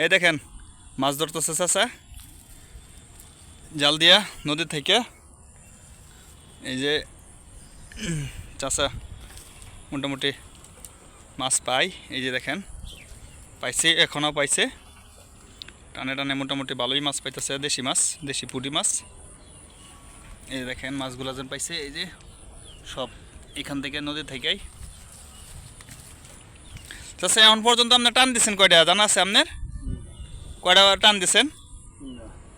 এই দেখেন মাছ ধরতেছে চাচা জাল দিয়া নদী থেকে। এই যে চাচা মোটামুটি মাছ পাই, এই যে দেখেন পাইছে, এখনও পাইছে, টানে টানে মোটামুটি ভালোই মাছ পাইতেছে, দেশি মাছ, দেশি পুঁটি মাছ। এই যে দেখেন মাছগুলো যেন পাইছে, এই যে সব এখান থেকে নদী থেকেই। চাচা এখন পর্যন্ত আপনি টান দিচ্ছেন কয়টা জানা আছে আপনার? কয়টা টান দিচ্ছেন?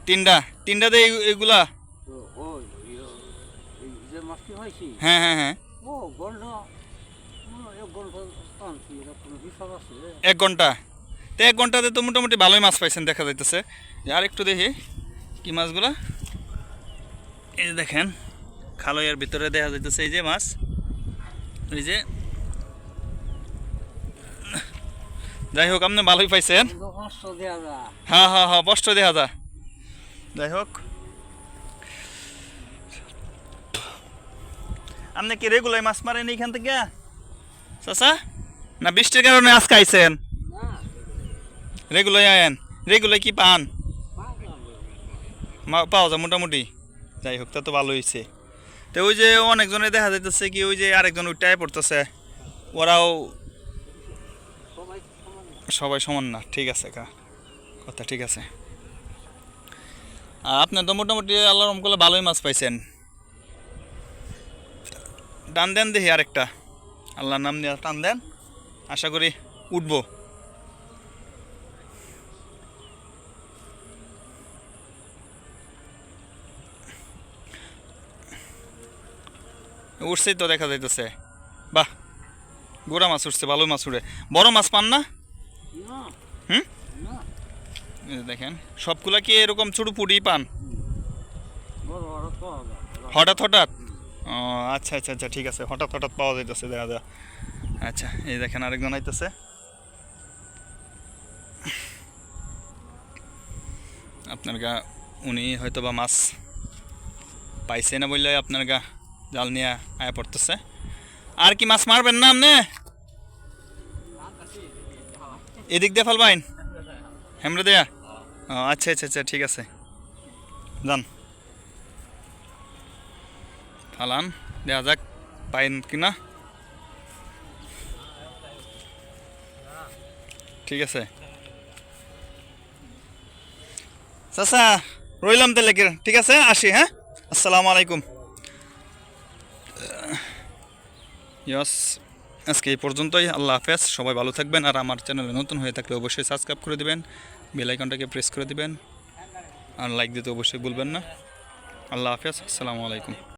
তিনটা। তিনটাতে এইগুলা? হ্যাঁ হ্যাঁ হ্যাঁ, 1 ঘন্টা। তো 1 ঘন্টাতে তো মোটামুটি ভালোই মাছ পাইছেন দেখা যাইতেছে। আর একটু দেখি কি মাছগুলা। এই দেখেন খালইয়ের ভিতরে দেখা যাইতেছে এই যে মাছ, এই যে। যাই হোক আপনি ভালোই পাইছেন। হ্যাঁ হ্যাঁ হ্যাঁ, কষ্ট দেখা যা। যাই হোক আপনি কি রেগুলার মাছ মারেন এইখান থেকে চাচা, না বৃষ্টির কারণে আজকে আইছেন? রেগুলার আয়েন? রেগুলার কি পান? পাওয়া যায় মোটামুটি। যাই হোক তা তো ভালো হয়েছে। তো ওই যে অনেকজনে দেখা যাইতেছে কি ওই যে আরেকজন উঠায় পড়তেছে, ওরাও সবাই সমান না। ঠিক আছে কথা ঠিক আছে। আপনার তো মোটামুটি আল্লাহর রহম করলে ভালোই মাছ পাইছেন। টান দেন দেখি আরেকটা, আল্লাহর নাম নিয়ে টান দেন, আশা করি উঠবো। উঠছেই তো দেখা যাইতেছে। বাহ, গোড়া মাছ উঠছে, ভালো মাছ উঠে। বড় মাছ পান না? হুম, দেখেন সবগুলা কি এরকম ছোট পুটি পান? হঠাৎ হঠাৎ? ও আচ্ছা আচ্ছা আচ্ছা, ঠিক আছে, হঠাৎ হঠাৎ পাওয়া যাইতেছে দেখা যায়। আচ্ছা এই দেখেন আরেকজন আইতেছে। আপনার গা উনি হয়তো বা মাছ পাইছে না বললে আপনার গা জাল নিয়ে আয়া পড়তেছে। আর কি মাছ মারবেন না আপনি? এদিক দিয়ে ফেলবাইন হেমরে দেয়া? ও আচ্ছা আচ্ছা আচ্ছা, ঠিক আছে, যান ফালান, দেখা যাক পাইন কিনা। ঠিক আছে চাচা, রইলাম তাহলে, ঠিক আছে, আসি। হ্যাঁ, আসসালামু আলাইকুম। ইয়াস, আজকে এই পর্যন্তই। আল্লাহ হাফেজ, সবাই ভালো থাকবেন। আর আমার চ্যানেলে নতুন হয়ে থাকলে অবশ্যই সাবস্ক্রাইব করে দিবেন, বেল আইকনটাকে প্রেস করে দিবেন, আর লাইক দিতে অবশ্যই ভুলবেন না। আল্লাহ হাফেজ, আসসালামু আলাইকুম।